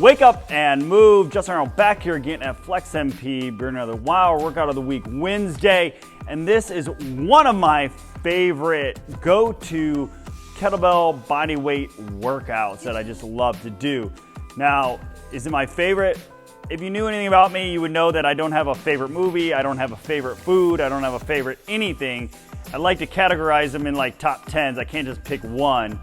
Wake up and move. Justin Arnold back here again at Flex MP. We're another Wow Workout of the Week Wednesday. And this is one of my favorite go-to kettlebell body weight workouts that I just love to do. Now, is it my favorite? If you knew anything about me, you would know that I don't have a favorite movie. I don't have a favorite food. I don't have a favorite anything. I like to categorize them in like top 10s. I can't just pick one.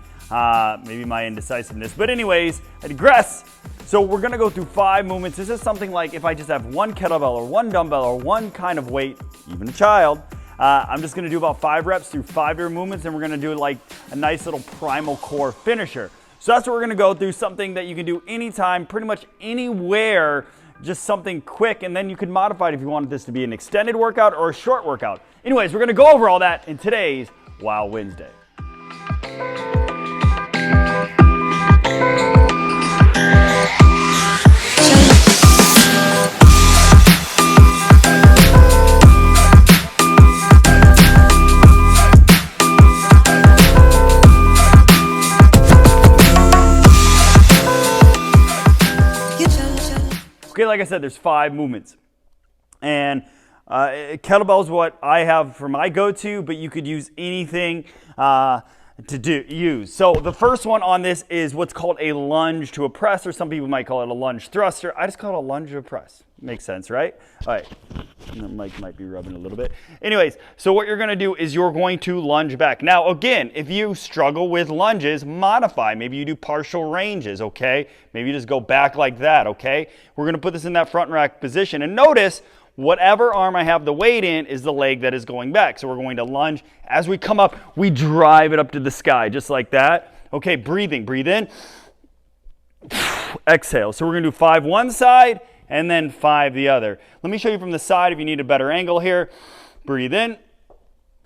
Maybe my indecisiveness. But anyways, I digress. So we're gonna go through 5 movements. This is something like if I just have one kettlebell or one dumbbell or one kind of weight, even a child, I'm just gonna do about 5 reps through 5 different movements, and we're gonna do like a nice little primal core finisher. So that's what we're gonna go through, something that you can do anytime, pretty much anywhere, just something quick, and then you can modify it if you wanted this to be an extended workout or a short workout. Anyways, we're gonna go over all that in today's Wow Wednesday. Okay, like I said, there's 5 movements. And kettlebell is what I have for my go-to, but you could use anything to use. So the first one on this is what's called a lunge to a press, or some people might call it a lunge thruster. I just call it a lunge to a press. Makes sense, right? All right, the mic might be rubbing a little bit. Anyways, so what you're gonna do is you're going to lunge back. Now, again, if you struggle with lunges, modify. Maybe you do partial ranges, okay? Maybe you just go back like that, okay? We're gonna put this in that front rack position, and notice, whatever arm I have the weight in is the leg that is going back. So we're going to lunge. As we come up, we drive it up to the sky, just like that. Okay, breathing, breathe in. Exhale. So we're gonna do 5 one side and then 5 the other. Let me show you from the side if you need a better angle here. Breathe in,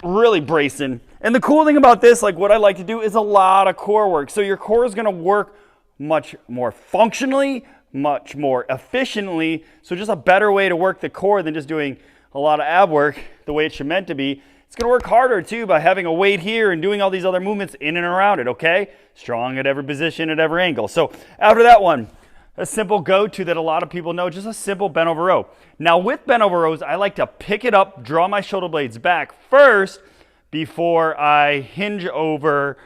really bracing. And the cool thing about this, like what I like to do, is a lot of core work. So your core is gonna work much more functionally, much more efficiently. So just a better way to work the core than just doing a lot of ab work the way it should meant to be. It's gonna work harder too by having a weight here and doing all these other movements in and around it, okay? Strong at every position, at every angle. So after that one, a simple go-to that a lot of people know, just a simple bent over row. Now with bent over rows, I like to pick it up, draw my shoulder blades back first before I hinge over,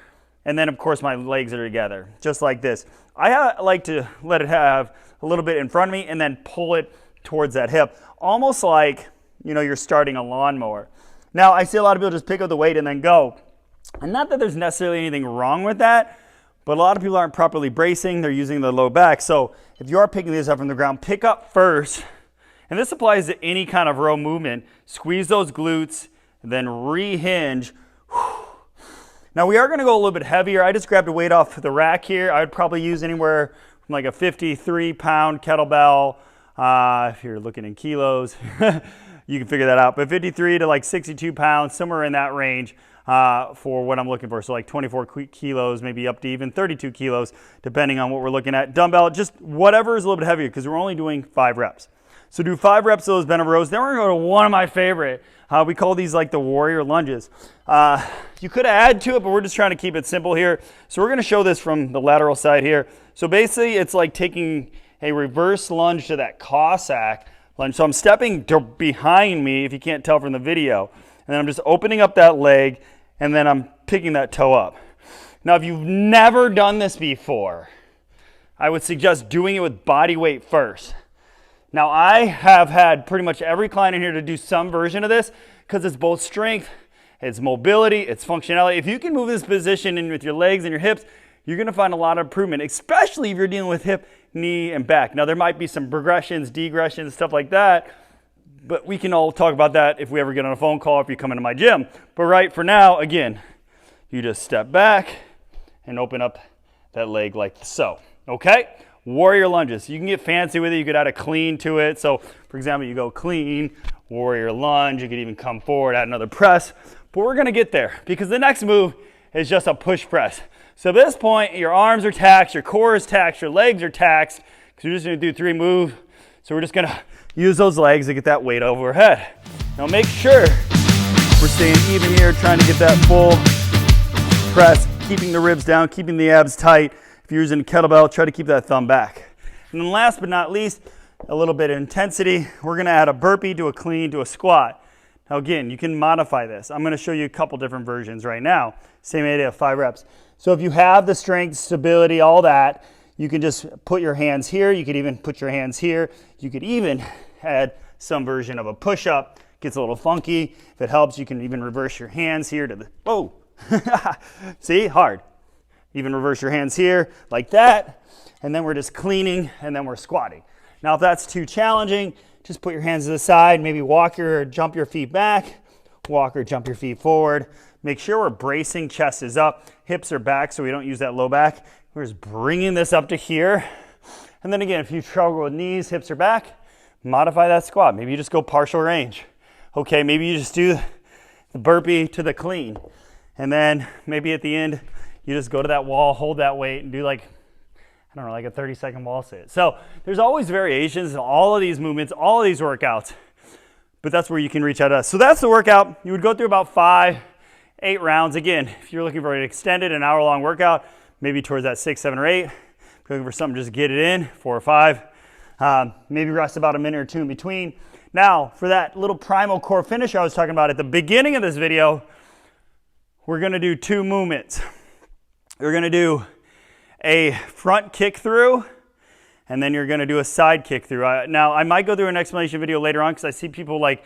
and then of course my legs are together, just like this. I like to let it have a little bit in front of me and then pull it towards that hip, almost like, you know, you're starting a lawnmower. Now, I see a lot of people just pick up the weight and then go. And not that there's necessarily anything wrong with that, but a lot of people aren't properly bracing. They're using the low back. So if you are picking this up from the ground, pick up first. And this applies to any kind of row movement. Squeeze those glutes, and then re-hinge. Now we are gonna go a little bit heavier. I just grabbed a weight off the rack here. I would probably use anywhere from like a 53-pound kettlebell. If you're looking in kilos, you can figure that out. But 53 to like 62 pounds, somewhere in that range for what I'm looking for. So like 24 kilos, maybe up to even 32 kilos, depending on what we're looking at. Dumbbell, just whatever is a little bit heavier, because we're only doing 5 reps. So do 5 reps of those bent over rows. Then we're gonna go to one of my favorite. We call these like the warrior lunges. You could add to it, but we're just trying to keep it simple here. So we're gonna show this from the lateral side here. So basically it's like taking a reverse lunge to that Cossack lunge. So I'm stepping behind me, if you can't tell from the video, and then I'm just opening up that leg, and then I'm picking that toe up. Now, if you've never done this before, I would suggest doing it with body weight first. Now, I have had pretty much every client in here to do some version of this, because it's both strength, it's mobility, it's functionality. If you can move this position in with your legs and your hips, you're gonna find a lot of improvement, especially if you're dealing with hip, knee, and back. Now, there might be some progressions, degressions, stuff like that, but we can all talk about that if we ever get on a phone call, if you come into my gym. But right for now, again, you just step back and open up that leg like so, okay? Warrior lunges. You can get fancy with it. You could add a clean to it. So, for example, you go clean, warrior lunge. You could even come forward, add another press. But we're gonna get there because the next move is just a push press. So at this point, your arms are taxed, your core is taxed, your legs are taxed, because you're just gonna do 3 moves. So we're just gonna use those legs to get that weight overhead. Now make sure we're staying even here, trying to get that full press, keeping the ribs down, keeping the abs tight. If you're using a kettlebell, try to keep that thumb back. And then last but not least, a little bit of intensity. We're gonna add a burpee to a clean to a squat. Now again, you can modify this. I'm gonna show you a couple different versions right now. Same idea, 5 reps. So if you have the strength, stability, all that, you can just put your hands here. You could even put your hands here. You could even add some version of a push-up. Gets a little funky. If it helps, you can even reverse your hands here to the, whoa. See, hard. Even reverse your hands here like that. And then we're just cleaning and then we're squatting. Now, if that's too challenging, just put your hands to the side, maybe walk or jump your feet back, walk or jump your feet forward. Make sure we're bracing, chest is up, hips are back so we don't use that low back. We're just bringing this up to here. And then again, if you struggle with knees, hips are back, modify that squat. Maybe you just go partial range. Okay, maybe you just do the burpee to the clean. And then maybe at the end, you just go to that wall, hold that weight, and do like, I don't know, like a 30-second wall sit. So there's always variations in all of these movements, all of these workouts, but that's where you can reach out to us. So that's the workout. You would go through about 5, 8 rounds. Again, if you're looking for an extended, an hour-long workout, maybe towards that 6, 7, or 8. If you're looking for something, just get it in, 4 or 5. Maybe rest about a minute or 2 in between. Now, for that little primal core finish I was talking about at the beginning of this video, we're gonna do 2 movements. We're gonna do a front kick through, and then you're gonna do a side kick through. Now, I might go through an explanation video later on because I see people like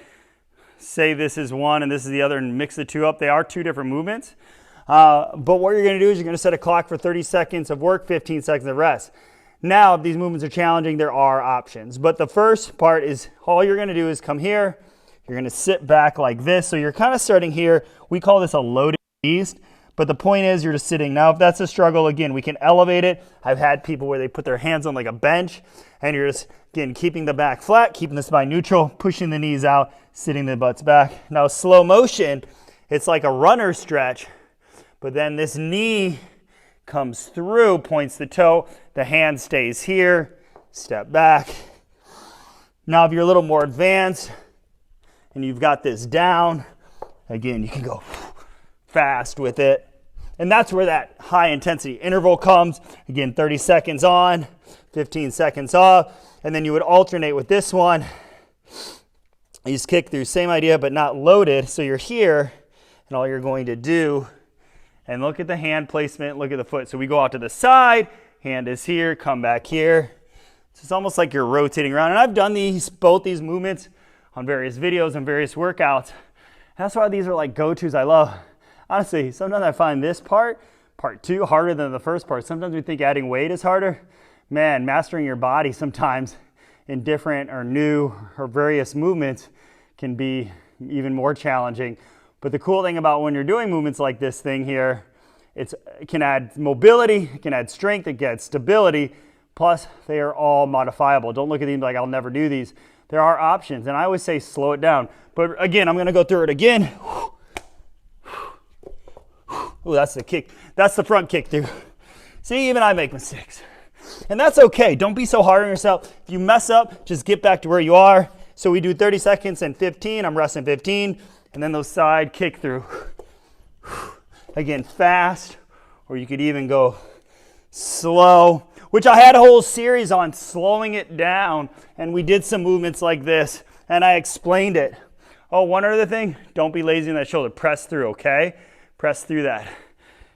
say this is one and this is the other and mix the 2 up. They are 2 different movements. But what you're gonna do is you're gonna set a clock for 30 seconds of work, 15 seconds of rest. Now, if these movements are challenging, there are options. But the first part is all you're gonna do is come here. You're gonna sit back like this. So you're kind of starting here. We call this a loaded beast. But the point is you're just sitting. Now, if that's a struggle, again, we can elevate it. I've had people where they put their hands on like a bench and you're just, again, keeping the back flat, keeping the spine neutral, pushing the knees out, sitting the butts back. Now, slow motion, it's like a runner stretch, but then this knee comes through, points the toe, the hand stays here, step back. Now, if you're a little more advanced and you've got this down, again, you can go fast with it. And that's where that high intensity interval comes. Again, 30 seconds on, 15 seconds off. And then you would alternate with this one. You just kick through, same idea, but not loaded. So you're here, and all you're going to do, and look at the hand placement, look at the foot. So we go out to the side, hand is here, come back here. So it's almost like you're rotating around. And I've done both these movements on various videos and various workouts. And that's why these are like go-tos I love. Honestly, sometimes I find this part 2, harder than the first part. Sometimes we think adding weight is harder. Man, mastering your body sometimes in different or new or various movements can be even more challenging. But the cool thing about when you're doing movements like this thing here, it can add mobility, it can add strength, it can add stability, plus they are all modifiable. Don't look at these like I'll never do these. There are options, and I always say slow it down. But again, I'm gonna go through it again. Ooh, that's the kick. That's the front kick through. See, even I make mistakes. And that's okay. Don't be so hard on yourself. If you mess up, just get back to where you are. So we do 30 seconds and 15. I'm resting 15. And then those side kick through. Again, fast, or you could even go slow, which I had a whole series on slowing it down. And we did some movements like this, and I explained it. Oh, one other thing, don't be lazy in that shoulder. Press through, okay? Press through that.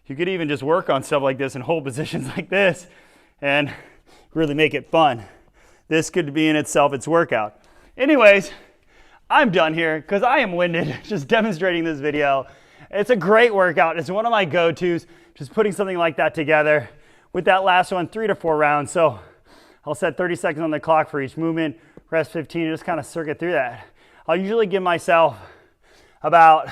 You could even just work on stuff like this and hold positions like this and really make it fun. This could be in itself its workout. Anyways, I'm done here because I am winded just demonstrating this video. It's a great workout. It's one of my go-tos, just putting something like that together. With that last one, 3 to 4 rounds. So I'll set 30 seconds on the clock for each movement, rest 15, and just kind of circuit through that. I'll usually give myself about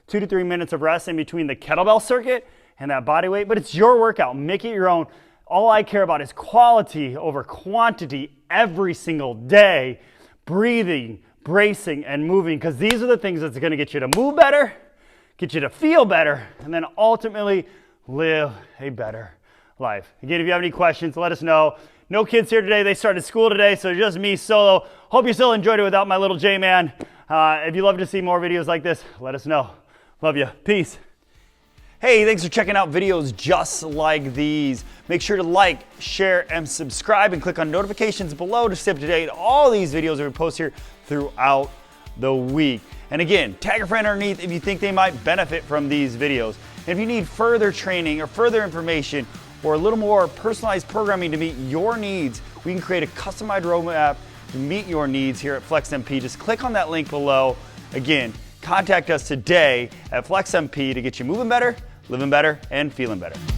2 to 3 minutes of rest in between the kettlebell circuit and that body weight, but it's your workout. Make it your own. All I care about is quality over quantity every single day. Breathing, bracing, and moving, because these are the things that's going to get you to move better, get you to feel better, and then ultimately live a better life. Again, if you have any questions, let us know. No kids here today. They started school today, so just me solo. Hope you still enjoyed it without my little J-man. If you'd love to see more videos like this, let us know. Love you. Peace. Hey, thanks for checking out videos just like these. Make sure to like, share, and subscribe, and click on notifications below to stay up to date on all these videos that we post here throughout the week. And again, tag a friend underneath if you think they might benefit from these videos. And if you need further training or further information or a little more personalized programming to meet your needs, we can create a customized roadmap to meet your needs here at FlexMP. Just click on that link below. Again, contact us today at FlexMP to get you moving better, living better, and feeling better.